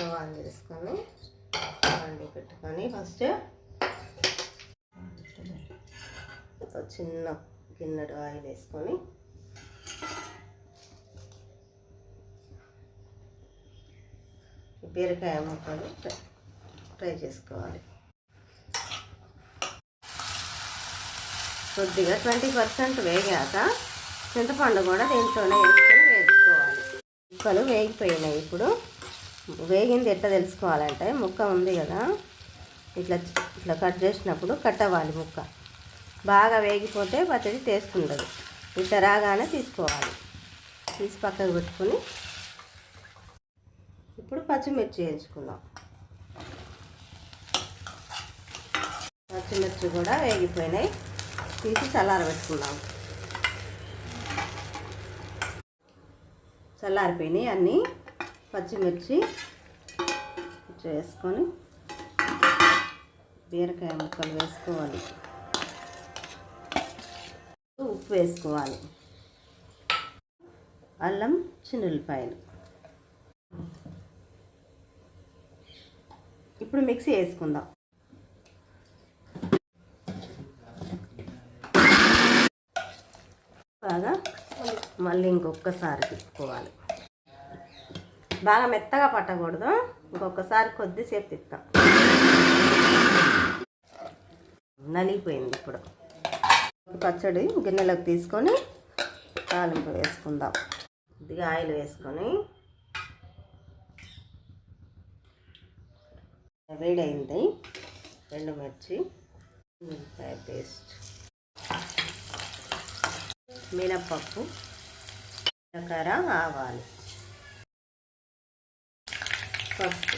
Stove on చేసుకొని వండి పెట్టుకొని ఫస్ట్ చిన్న గిన్నెడు ఆయిల్ వేసుకొని బీరకాయ ముక్కలు ఫ్రై చేసుకోవాలి. కొద్దిగా 20% వేగాక చింతపండు కూడా దీంట్లోనే వేసుకొని వేసుకోవాలి. ముక్కలు వేగిపోయినాయి. ఇప్పుడు వేగింది ఎట్లా తెలుసుకోవాలంటే ముక్క ఉంది కదా, ఇట్లా ఇట్లా కట్ చేసినప్పుడు కట్ అవ్వాలి. ముక్క బాగా వేగిపోతే పచ్చడి టేస్ట్ ఉండదు. ఇట్లా రాగానే తీసుకోవాలి. తీసి పక్కకు పెట్టుకొని ఇప్పుడు పచ్చిమిర్చి వేయించుకుందాం. పచ్చిమిర్చి కూడా వేగిపోయినాయి. తీసి చల్లారబెట్టుకుందాం. చల్లారిపోయినాయి అన్నీ. పచ్చిమిర్చి వేసుకొని బీరకాయ ముక్కలు వేసుకోవాలి. ఉప్పు వేసుకోవాలి. అల్లం చిన్నుల్లిపాయలు ఇప్పుడు మిక్సీ వేసుకుందాం. బాగా మళ్ళీ ఇంకొకసారి తిప్పుకోవాలి. బాగా మెత్తగా పట్టకూడదు. ఇంకొకసారి కొద్దిసేపు తిప్పుతాం. నలిగిపోయింది. ఇప్పుడు పచ్చడి గిన్నెలోకి తీసుకొని తాలింపు వేసుకుందాం. కొద్దిగా ఆయిల్ వేసుకొని వేడైంది. ఎండుమిర్చి, ఉల్లిపాయ పేస్ట్, మినప్పప్పు, జీలకర్ర, ఆవాలు, పసుపు.